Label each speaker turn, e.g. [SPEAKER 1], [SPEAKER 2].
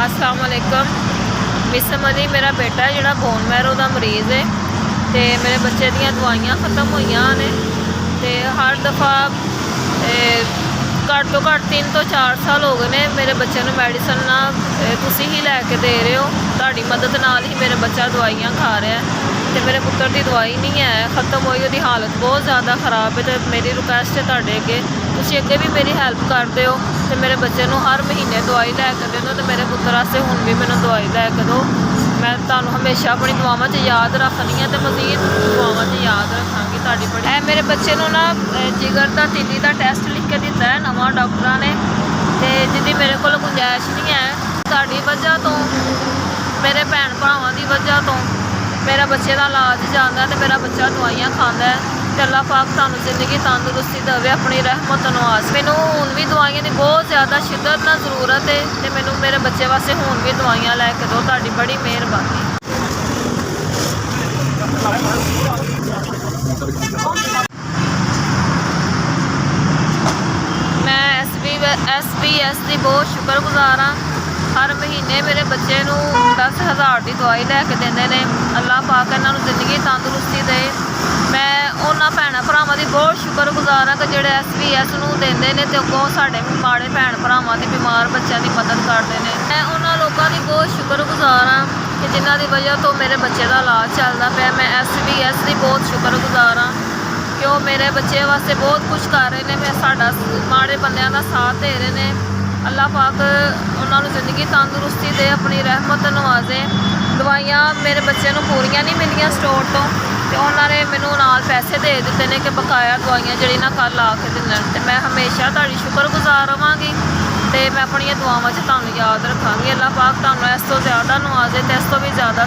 [SPEAKER 1] अस्सलाम वालेकुम। मिसम अली मेरा बेटा है जोड़ा बोन मैरो का मरीज़ है। तो मेरे बच्चे दियाँ दवाइयाँ ख़त्म हुई ने। तो हर दफ़ा घट तो घट 3 तो 4 साल हो गए ने मेरे बच्चे को मैडिसन ना तुसी ही लैके दे रहे हो। तुहाडी मदद नाल ही मेरा बच्चा दवाइयाँ खा रहा है। तो मेरे पुत्र की दवाई नहीं है, ख़त्म हुई, उसकी हालत बहुत ज़्यादा ख़राब है। तो मेरी रिक्वेस्ट है तुहाडे अगे, तुसीं अगे भी मेरी हैल्प करते हो तो मेरे बच्चे को हर महीने दवाई लैके दे दो। तो मेरे पुत्र वास्ते हुण भी मैनूं दवाई लैके दो। मैं तुहानूं हमेशा अपनी दुआवां 'च याद रखनी है तो मज़ीद दुआवां 'च याद रखांगी तुहाडी बड़ी। मेरे बच्चे को ना जिगर का तीली का टैसट लिख के दिता है नवा डॉक्टर ने, तो जिहदी मेरे को गुंजाइश नहीं है। तुहाडी वजह तो मेरे भैन भरावां की वजह तो मेरा बच्चे का इलाज जाता है तो मेरा बच्चा दवाइयाँ खाता है। तो अल्लाह पाक तुहानूं जिंदगी तंदुरुस्ती देवे, अपनी रहमत नवाज़। मैनूं हुण भी दवाइयां की बहुत ज़्यादा शिद्दत नाल ज़रूरत है तो मैनूं मेरे बच्चे वास्ते हुण भी दवाइयाँ लैके दो। तुहाडी बड़ी मेहरबानी। मैं SBS की बहुत शुक्रगुजार हाँ। हर महीने मेरे बच्चे को 10,000 की दवाई लैके देंदे ने। अल्लाह पाक इन्हां नूं जिंदगी तंदुरुस्ती दे। मैं उन्हां भैणां भरावां की बहुत शुक्रगुजार हाँ कि जिहड़े SBS नूं देंदे ने ते अगों साडे माड़े भैन भरावां दी बीमार बच्चों की मदद करते हैं। मैं उन्हां लोगों की बहुत शुक्रगुजार हाँ कि जिन्हां दी वजह तो मेरे बच्चे का इलाज चलता पाया। मैं SBS की बहुत शुक्रगुजार हाँ कि वो मेरे बच्चे वास्ते बहुत कुछ कर रहे हैं। मैं साडा माड़े बंदियां दा साथ दे रहे हैं। अल्लाह पाक उन्होंने जिंदगी तंदुरुस्ती दे, अपनी रहमत नवाजे। दवाइयाँ मेरे बच्चे को पूरियां नहीं मिलियां स्टोर तो उन्होंने मैनू नाल पैसे दे दिते हैं कि बकाया दवाइयाँ जी ना कल ला के देना। तो मैं हमेशा तुहाडी शुक्रगुजार रहांगी तो मैं अपन दुआवां च तुहानूं याद रखांगी। अल्लाह पाक तुहानूं इस तो ज़्यादा नवाजे तो इस तो भी ज़्यादा